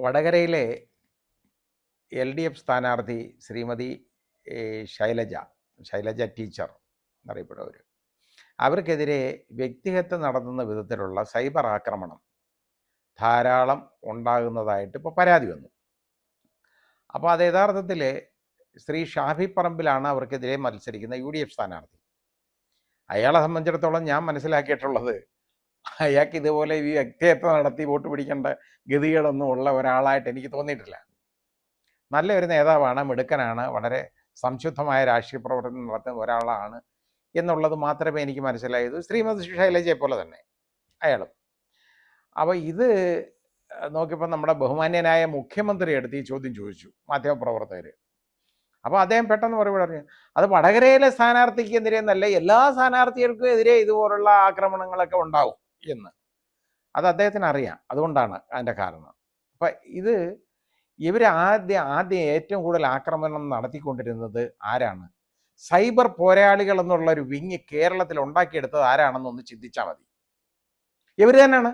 വടകരയിലെ LDF സ്ഥാനാർത്ഥി Shrimati Shailaja Shailaja teacher എന്നറിയപ്പെടുന്നവർ, അവർക്കെതിരെ വ്യക്തിഹത്യ നടത്തുന്ന വിധത്തിലുള്ള സൈബർ ആക്രമണം ധാരാളം ഉണ്ടാകുന്നതായിട്ട് ഇപ്പോൾ പരാതി വന്നു. അപ്പോൾ അത് യഥാർത്ഥത്തിൽ ശ്രീ ഷാഫി പറമ്പിലാണ് അവർക്കെതിരെ മത്സരിക്കുന്ന UDF സ്ഥാനാർത്ഥി. അയാളെ സംബന്ധിച്ചിടത്തോളം ഞാൻ മനസ്സിലാക്കിയിട്ടുള്ളത്, അയാൾക്ക് ഇതുപോലെ ഈ വ്യക്തിഹത്യ നടത്തി വോട്ട് പിടിക്കേണ്ട ഗതികളൊന്നും ഉള്ള ഒരാളായിട്ട് എനിക്ക് തോന്നിയിട്ടില്ല. നല്ലൊരു നേതാവാണ്, മിടുക്കനാണ്, വളരെ സംശുദ്ധമായ രാഷ്ട്രീയ പ്രവർത്തനം നടത്തുന്ന ഒരാളാണ് എന്നുള്ളത് മാത്രമേ എനിക്ക് മനസ്സിലായത്. ശ്രീമതി ശൈലജയെ പോലെ തന്നെ അയാളും. അപ്പോൾ ഇത് നോക്കിയപ്പോൾ നമ്മുടെ ബഹുമാന്യനായ മുഖ്യമന്ത്രി എടുത്ത് ഈ ചോദ്യം ചോദിച്ചു മാധ്യമപ്രവർത്തകർ. അപ്പോൾ അദ്ദേഹം പെട്ടെന്ന് മറുപടി പറഞ്ഞു, അത് വടകരയിലെ സ്ഥാനാർത്ഥിക്കെതിരെ എന്നല്ല, എല്ലാ സ്ഥാനാർത്ഥികൾക്കും എതിരെ ഇതുപോലുള്ള ആക്രമണങ്ങളൊക്കെ ഉണ്ടാവും എന്ന്. അത് അദ്ദേഹത്തിന് അറിയാം, അതുകൊണ്ടാണ് അതിൻ്റെ കാരണം. അപ്പം ഇത് ഇവർ ആദ്യം ഏറ്റവും കൂടുതൽ ആക്രമണം നടത്തിക്കൊണ്ടിരുന്നത് ആരാണ്? സൈബർ പോരാളികൾ എന്നുള്ള ഒരു വിങ് കേരളത്തിൽ ഉണ്ടാക്കിയെടുത്തത് ആരാണെന്നൊന്ന് ചിന്തിച്ചാൽ മതി. ഇവർ തന്നെയാണ്.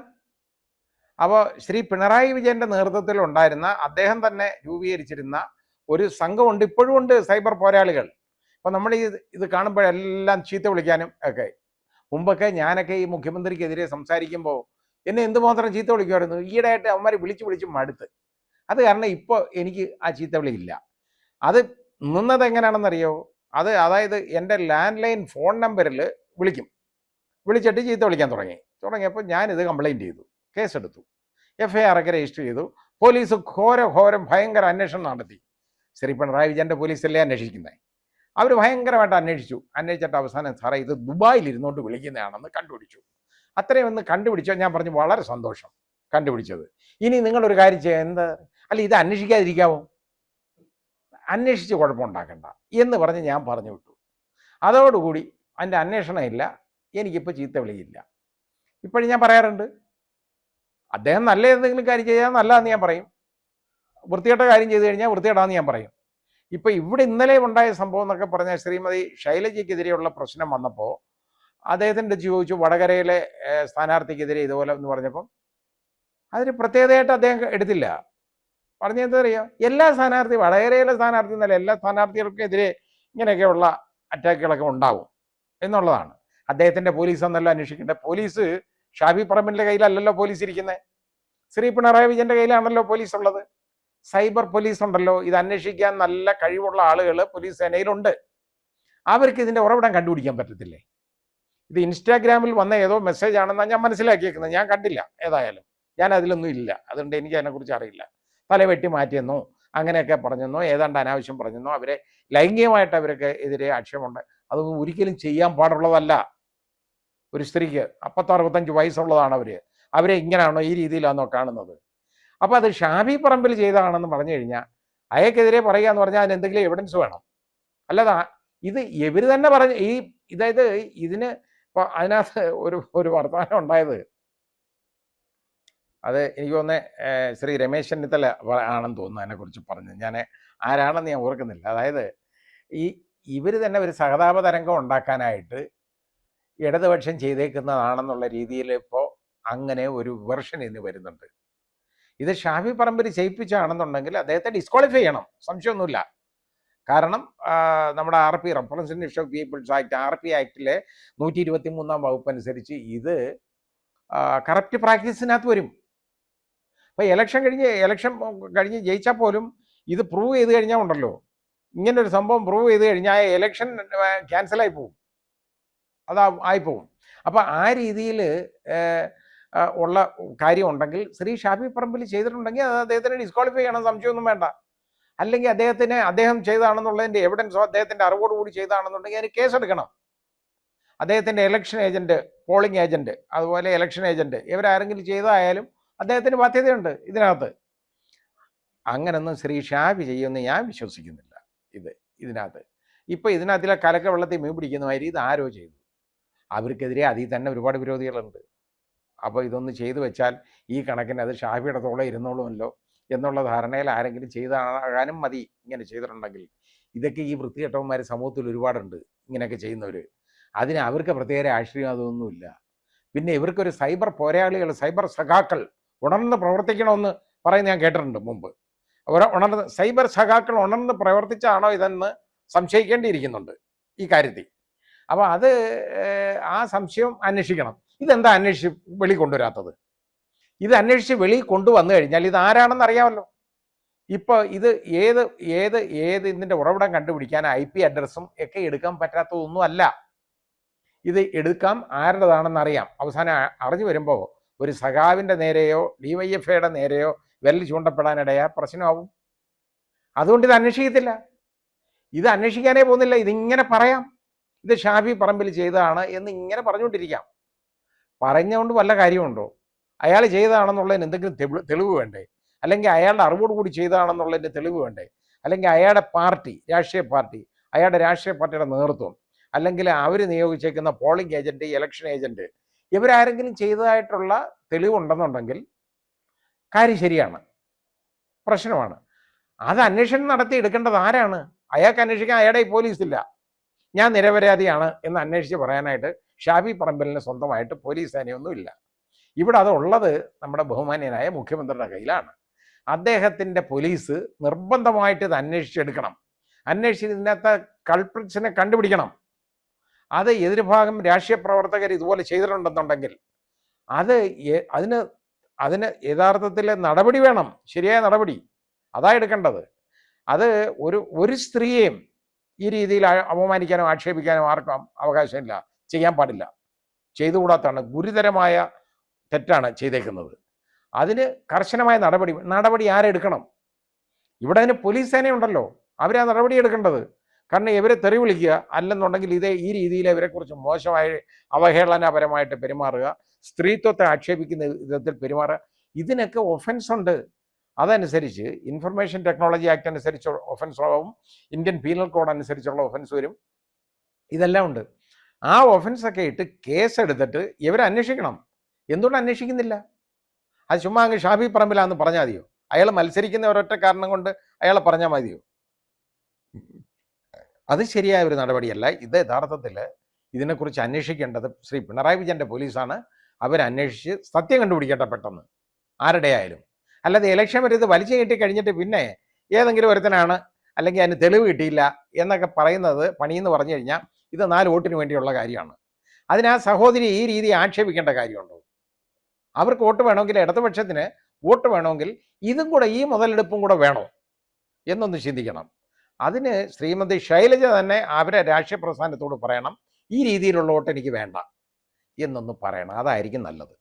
അപ്പോൾ ശ്രീ പിണറായി വിജയൻ്റെ നേതൃത്വത്തിൽ ഉണ്ടായിരുന്ന, അദ്ദേഹം തന്നെ രൂപീകരിച്ചിരുന്ന ഒരു സംഘമുണ്ട്, ഇപ്പോഴും ഉണ്ട്, സൈബർ പോരാളികൾ. അപ്പോൾ നമ്മൾ ഇത് കാണുമ്പോഴെല്ലാം ചീത്ത വിളിക്കാനും ഒക്കെ. മുമ്പൊക്കെ ഞാനൊക്കെ ഈ മുഖ്യമന്ത്രിക്കെതിരെ സംസാരിക്കുമ്പോൾ എന്നെ എന്തുമാത്രം ചീത്ത വിളിക്കുമായിരുന്നു. ഈയിടെയായിട്ട് അവന്മാർ വിളിച്ച് മടുത്ത്. അത് കാരണം ഇപ്പോൾ എനിക്ക് ആ ചീത്തവിളിയില്ല. അത് നിന്നത് എങ്ങനെയാണെന്നറിയോ? അതായത് എൻ്റെ ലാൻഡ് ലൈൻ ഫോൺ നമ്പറിൽ വിളിച്ചിട്ട് ചീത്ത വിളിക്കാൻ തുടങ്ങിയപ്പോൾ ഞാനിത് കംപ്ലൈൻറ്റ് ചെയ്തു, കേസെടുത്തു, FIR ഒക്കെ രജിസ്റ്റർ ചെയ്തു. പോലീസ് ഘോരം ഭയങ്കര അന്വേഷണം നടത്തി. ശ്രീ പിണറായി വിജയൻ്റെ പോലീസല്ലേ അന്വേഷിക്കുന്നത്. അവർ ഭയങ്കരമായിട്ട് അന്വേഷിച്ചിട്ട് അവസാനം സാറേ ഇത് ദുബായിൽ ഇരുന്നുകൊണ്ട് വിളിക്കുന്നതാണെന്ന് കണ്ടുപിടിച്ചു. അത്രയും ഒന്ന് കണ്ടുപിടിച്ചാൽ ഞാൻ പറഞ്ഞു വളരെ സന്തോഷം കണ്ടുപിടിച്ചത്. ഇനി നിങ്ങളൊരു കാര്യം ചെയ്യുക, എന്താ അല്ല ഇത് അന്വേഷിക്കാതിരിക്കാവോ, അന്വേഷിച്ച് കുഴപ്പമുണ്ടാക്കണ്ട എന്ന് പറഞ്ഞ് ഞാൻ പറഞ്ഞു വിട്ടു. അതോടുകൂടി അതിൻ്റെ അന്വേഷണം ഇല്ല, എനിക്കിപ്പോൾ ചീത്ത വിളിയില്ല. ഇപ്പോഴും ഞാൻ പറയാറുണ്ട്, അദ്ദേഹം നല്ല എന്തെങ്കിലും കാര്യം ചെയ്താൽ നല്ലതെന്ന് ഞാൻ പറയും, വൃത്തികെട്ട കാര്യം ചെയ്തു കഴിഞ്ഞാൽ വൃത്തികെട്ടാന്ന് ഞാൻ പറയും. ഇപ്പം ഇവിടെ ഇന്നലെ ഉണ്ടായ സംഭവം എന്നൊക്കെ പറഞ്ഞാൽ ശ്രീമതി ശൈലജയ്ക്കെതിരെയുള്ള പ്രശ്നം വന്നപ്പോൾ അദ്ദേഹത്തിൻ്റെ ചോദിച്ചു വടകരയിലെ സ്ഥാനാർത്ഥിക്കെതിരെ ഇതുപോലെ എന്ന് പറഞ്ഞപ്പം അതിന് പ്രത്യേകതയായിട്ട് അദ്ദേഹം എടുത്തില്ല. പറഞ്ഞെന്താ അറിയാം, വടകരയിലെ സ്ഥാനാർത്ഥി എന്നല്ല, എല്ലാ സ്ഥാനാർത്ഥികൾക്കെതിരെ ഇങ്ങനെയൊക്കെയുള്ള അറ്റാക്കുകളൊക്കെ ഉണ്ടാവും എന്നുള്ളതാണ്. അദ്ദേഹത്തിൻ്റെ പോലീസ് എന്നല്ല അന്വേഷിക്കേണ്ടത്. പോലീസ് ഷാഫി പറമ്പിൻ്റെ കയ്യിലല്ലല്ലോ പോലീസ് ഇരിക്കുന്നത്, ശ്രീ പിണറായി വിജയൻ്റെ കയ്യിലാണല്ലോ പോലീസ് ഉള്ളത്. സൈബർ പോലീസ് ഉണ്ടല്ലോ, ഇത് അന്വേഷിക്കാൻ നല്ല കഴിവുള്ള ആളുകൾ പോലീസ് സേനയിലുണ്ട്. അവർക്ക് ഇതിൻ്റെ ഉറവിടം കണ്ടുപിടിക്കാൻ പറ്റത്തില്ലേ? ഇത് ഇൻസ്റ്റാഗ്രാമിൽ വന്ന ഏതോ മെസ്സേജ് ആണെന്നാണ് ഞാൻ മനസ്സിലാക്കിയേക്കുന്നത്. ഞാൻ കണ്ടില്ല, ഏതായാലും ഞാൻ അതിലൊന്നും ഇല്ല, അതുകൊണ്ട് എനിക്ക് അതിനെക്കുറിച്ച് അറിയില്ല. തലവെട്ടി മാറ്റിയെന്നോ അങ്ങനെയൊക്കെ പറഞ്ഞെന്നോ ഏതാണ്ട് അനാവശ്യം പറഞ്ഞെന്നോ അവരെ ലൈംഗികമായിട്ട് അവർക്ക് എതിരെ ആക്ഷേപമുണ്ട്. അതൊന്നും ഒരിക്കലും ചെയ്യാൻ പാടുള്ളതല്ല. ഒരു സ്ത്രീക്ക് 60-65 വയസ്സുള്ളതാണ് അവരെ ഇങ്ങനെയാണോ ഈ രീതിയിലാണോ കാണുന്നത്? അപ്പോൾ അത് ഷാഫി പറമ്പിൽ ചെയ്തതാണെന്ന് പറഞ്ഞു കഴിഞ്ഞാൽ അയാൾക്കെതിരെ പറയുക എന്ന് പറഞ്ഞാൽ അതിന് എന്തെങ്കിലും എവിഡൻസ് വേണം. അല്ലാതെ ഇത് ഇവർ തന്നെ പറഞ്ഞ് ഇതായത് ഇതിന് ഇപ്പോൾ അതിനകത്ത് ഒരു വർത്തമാനം ഉണ്ടായത്, അത് എനിക്ക് തോന്നുന്നത് ശ്രീ രമേശ് ചെന്നിത്തല ആണെന്ന് തോന്നുന്നു അതിനെക്കുറിച്ച് പറഞ്ഞത്. ഞാൻ ആരാണെന്ന് ഞാൻ ഓർക്കുന്നില്ല. അതായത് ഇവർ തന്നെ ഒരു സഹതാപ തരംഗം ഉണ്ടാക്കാനായിട്ട് ഇടതുപക്ഷം ചെയ്തേക്കുന്നതാണെന്നുള്ള രീതിയിൽ ഇപ്പോൾ അങ്ങനെ ഒരു വെർഷൻ ഇന്ന് വരുന്നുണ്ട്. ഇത് ഷാഫി പറമ്പിൽ ചെയ്യിപ്പിച്ചാണെന്നുണ്ടെങ്കിൽ അദ്ദേഹത്തെ ഡിസ്ക്വാളിഫൈ ചെയ്യണം, സംശയമൊന്നുമില്ല. കാരണം നമ്മുടെ RP representative of people's act RP ആക്ടിലെ 123-ാം വകുപ്പ് അനുസരിച്ച് ഇത് കറപ്റ്റ് പ്രാക്ടീസിനകത്ത് വരും. അപ്പോൾ ഇലക്ഷൻ കഴിഞ്ഞ് ജയിച്ചാൽ പോലും ഇത് പ്രൂവ് ചെയ്ത് കഴിഞ്ഞാൽ ഉണ്ടല്ലോ, ഇങ്ങനൊരു സംഭവം പ്രൂവ് ചെയ്ത് കഴിഞ്ഞാൽ ഇലക്ഷൻ ക്യാൻസലായി പോകും, ആയിപ്പോവും. അപ്പോൾ ആ രീതിയിൽ ഉള്ള കാര്യം ഉണ്ടെങ്കിൽ ശ്രീ ഷാഫി പറമ്പിൽ ചെയ്തിട്ടുണ്ടെങ്കിൽ അത് അദ്ദേഹത്തിനെ ഡിസ്ക്വാളിഫൈ ചെയ്യണം, സംശയമൊന്നും വേണ്ട. അല്ലെങ്കിൽ അദ്ദേഹം ചെയ്താണെന്നുള്ളതിൻ്റെ എവിഡൻസോ അദ്ദേഹത്തിൻ്റെ അറിവോടുകൂടി ചെയ്താണെന്നുണ്ടെങ്കിൽ അതിന് കേസെടുക്കണം. അദ്ദേഹത്തിൻ്റെ ഇലക്ഷൻ ഏജൻറ്റ്, പോളിംഗ് ഏജൻറ്റ്, അതുപോലെ ഇലക്ഷൻ ഏജൻറ്റ് ഇവരാരെങ്കിലും ചെയ്തതായാലും അദ്ദേഹത്തിന് ബാധ്യതയുണ്ട് ഇതിനകത്ത്. അങ്ങനൊന്നും ശ്രീ ഷാഫി ചെയ്യുമെന്ന് ഞാൻ വിശ്വസിക്കുന്നില്ല. ഇതിനകത്ത് ഇപ്പോൾ ഇതിനകത്തിലെ കലക്ക വെള്ളത്തിൽ മീൻ പിടിക്കുന്ന മാതിരി ഇത് ആരോ ചെയ്തു. അവർക്കെതിരെ അതിൽ തന്നെ ഒരുപാട് വിരോധികളുണ്ട്. അപ്പോൾ ഇതൊന്ന് ചെയ്തു വെച്ചാൽ ഈ കണക്കിന് അത് ഷാഫിയുടെ തോളെ ഇരുന്നോളുമല്ലോ എന്നുള്ള ധാരണയിൽ ആരെങ്കിലും ചെയ്താകാനും മതി ഇങ്ങനെ ചെയ്തിട്ടുണ്ടെങ്കിൽ. ഇതൊക്കെ ഈ വൃത്തികെട്ടവന്മാർ സമൂഹത്തിൽ ഒരുപാടുണ്ട് ഇങ്ങനെയൊക്കെ ചെയ്യുന്നവർ. അതിന് അവർക്ക് പ്രത്യേക രാഷ്ട്രീയം അതൊന്നുമില്ല. പിന്നെ ഇവർക്കൊരു സൈബർ പോരാളികൾ, സൈബർ സഖാക്കൾ ഉണർന്ന് പ്രവർത്തിക്കണമെന്ന് പറയുന്നത് ഞാൻ കേട്ടിട്ടുണ്ട് മുമ്പ്. ഉണർന്ന് സൈബർ സഖാക്കൾ ഉണർന്ന് പ്രവർത്തിച്ചാണോ ഇതെന്ന് സംശയിക്കേണ്ടിയിരിക്കുന്നുണ്ട് ഈ കാര്യത്തിൽ. അപ്പോൾ അത് ആ സംശയം അന്വേഷിക്കണം. ഇതെന്താ അന്വേഷിച്ച് വെളി കൊണ്ടുവരാത്തത്? ഇത് അന്വേഷിച്ച് വെളി കൊണ്ടുവന്നു കഴിഞ്ഞാൽ ഇത് ആരാണെന്ന് അറിയാമല്ലോ. ഇപ്പോൾ ഇത് ഏത് ഇതിൻ്റെ ഉറവിടം കണ്ടുപിടിക്കാൻ IP അഡ്രസ്സും ഒക്കെ എടുക്കാൻ പറ്റാത്തതൊന്നും അല്ല. ഇത് എടുക്കാം, ആരുടേതാണെന്ന് അറിയാം. അവസാനം അറിഞ്ഞു വരുമ്പോൾ ഒരു സഖാവിൻ്റെ നേരെയോ DYFIയുടെ നേരെയോ വിരൽ ചൂണ്ടപ്പെടാനിടയാ പ്രശ്നമാവും. അതുകൊണ്ട് ഇത് അന്വേഷിക്കത്തില്ല, ഇത് അന്വേഷിക്കാനേ പോകുന്നില്ല. ഇതിങ്ങനെ പറയാം, ഇത് ഷാഫി പറമ്പിൽ ചെയ്തതാണ് എന്ന് ഇങ്ങനെ പറഞ്ഞുകൊണ്ടിരിക്കാം. പറഞ്ഞുകൊണ്ട് വല്ല കാര്യമുണ്ടോ? അയാൾ ചെയ്തതാണെന്നുള്ളതിന് എന്തെങ്കിലും തെളിവ് വേണ്ടേ? അല്ലെങ്കിൽ അയാളുടെ അറിവോടുകൂടി ചെയ്തതാണെന്നുള്ളതിൻ്റെ തെളിവ് വേണ്ടേ? അല്ലെങ്കിൽ അയാളുടെ പാർട്ടി, രാഷ്ട്രീയ പാർട്ടി, അയാളുടെ രാഷ്ട്രീയ പാർട്ടിയുടെ നേതൃത്വം, അല്ലെങ്കിൽ അവർ നിയോഗിച്ചേക്കുന്ന പോളിംഗ് ഏജൻറ്റ്, ഇലക്ഷൻ ഏജൻറ്റ്, ഇവരാരെങ്കിലും ചെയ്തതായിട്ടുള്ള തെളിവുണ്ടെന്നുണ്ടെങ്കിൽ കാര്യം ശരിയാണ്, പ്രശ്നമാണ്. അത് അന്വേഷണം നടത്തി എടുക്കേണ്ടത് ആരാണ്? അയാൾക്ക് അന്വേഷിക്കാൻ അയാളുടെ പോലീസില്ല. ഞാൻ നിരപരാധിയാണ് എന്ന് അന്വേഷിച്ച് പറയാനായിട്ട് ഷാഫി പറമ്പലിന് സ്വന്തമായിട്ട് പോലീസ് സേനയൊന്നുമില്ല. ഇവിടെ അതുള്ളത് നമ്മുടെ ബഹുമാന്യനായ മുഖ്യമന്ത്രിയുടെ കയ്യിലാണ്. അദ്ദേഹത്തിൻ്റെ പോലീസ് നിർബന്ധമായിട്ട് ഇത് അന്വേഷിച്ചെടുക്കണം. അന്വേഷിച്ച് ഇതിനകത്ത് കൾപ്രിറ്റ്സിനെ കണ്ടുപിടിക്കണം. അത് എതിർഭാഗം രാഷ്ട്രീയ പ്രവർത്തകർ ഇതുപോലെ ചെയ്തിട്ടുണ്ടെന്നുണ്ടെങ്കിൽ അതിന് യഥാർത്ഥത്തിൽ നടപടി വേണം, ശരിയായ നടപടി. അതാ എടുക്കേണ്ടത്. അത് ഒരു സ്ത്രീയെയും ഈ രീതിയിൽ അപമാനിക്കാനോ ആക്ഷേപിക്കാനോ ആർക്കും അവകാശമില്ല, ചെയ്യാൻ പാടില്ല, ചെയ്തുകൂടാത്തതാണ്. ഗുരുതരമായ തെറ്റാണ് ചെയ്തേക്കുന്നത്. അതിന് കർശനമായ നടപടി ആരെടുക്കണം? ഇവിടെ അതിന് പോലീസ് സേനയുണ്ടല്ലോ, അവരാ നടപടി എടുക്കേണ്ടത്. കാരണം ഇവരെ തെറി വിളിക്കുക, അല്ലെന്നുണ്ടെങ്കിൽ ഈ രീതിയിൽ ഇവരെക്കുറിച്ച് മോശമായി അവഹേളനപരമായിട്ട് പെരുമാറുക, സ്ത്രീത്വത്തെ ആക്ഷേപിക്കുന്ന വിധത്തിൽ പെരുമാറുക, ഇതിനൊക്കെ ഒഫൻസ് ഉണ്ട്. അതനുസരിച്ച് ഇൻഫർമേഷൻ ടെക്നോളജി ആക്ട് അനുസരിച്ച് ഒഫൻസ് ആവും, ഇന്ത്യൻ പീനൽ കോഡ് അനുസരിച്ചുള്ള ഒഫൻസ് വരും, ഇതെല്ലാം ഉണ്ട്. ആ ഒഫൻസൊക്കെ ഇട്ട് കേസെടുത്തിട്ട് ഇവരെ അന്വേഷിക്കണം. എന്തുകൊണ്ട് അന്വേഷിക്കുന്നില്ല? അത് ചുമ്മാ അങ്ങ് ഷാഫി പറമ്പിലാന്ന് പറഞ്ഞാൽ മതിയോ? അയാൾ മത്സരിക്കുന്ന ഒരൊറ്റ കാരണം കൊണ്ട് അയാളെ പറഞ്ഞാൽ മതിയോ? അത് ശരിയായ ഒരു നടപടിയല്ല. ഇത് യഥാർത്ഥത്തിൽ ഇതിനെക്കുറിച്ച് അന്വേഷിക്കേണ്ടത് ശ്രീ പിണറായി വിജയൻ്റെ പോലീസാണ്. അവരന്വേഷിച്ച് സത്യം കണ്ടുപിടിക്കട്ടെ പെട്ടെന്ന്, ആരുടെ ആയാലും. അല്ലാതെ ഇലക്ഷൻ വരെ ഇത് വലിച്ചു കെട്ടി കഴിഞ്ഞിട്ട് പിന്നെ ഏതെങ്കിലും ഒരുത്തനാണ്, അല്ലെങ്കിൽ അതിന് തെളിവ് കിട്ടിയില്ല എന്നൊക്കെ പറയുന്നത് പണിയെന്ന് പറഞ്ഞു കഴിഞ്ഞാൽ ഇത് 4 വോട്ടിന് വേണ്ടിയുള്ള കാര്യമാണ്. അതിന് ആ സഹോദരി ഈ രീതി ആക്ഷേപിക്കേണ്ട കാര്യമുണ്ടോ? അവർക്ക് വോട്ട് വേണമെങ്കിൽ, ഇടതുപക്ഷത്തിന് വോട്ട് വേണമെങ്കിൽ ഇതും കൂടെ, ഈ മുതലെടുപ്പും കൂടെ വേണോ എന്നൊന്ന് ചിന്തിക്കണം. അതിന് ശ്രീമതി ശൈലജ തന്നെ അവരെ രാഷ്ട്രീയ പ്രസ്ഥാനത്തോട് പറയണം, ഈ രീതിയിലുള്ള വോട്ട് എനിക്ക് വേണ്ട എന്നൊന്ന് പറയണം. അതായിരിക്കും നല്ലത്.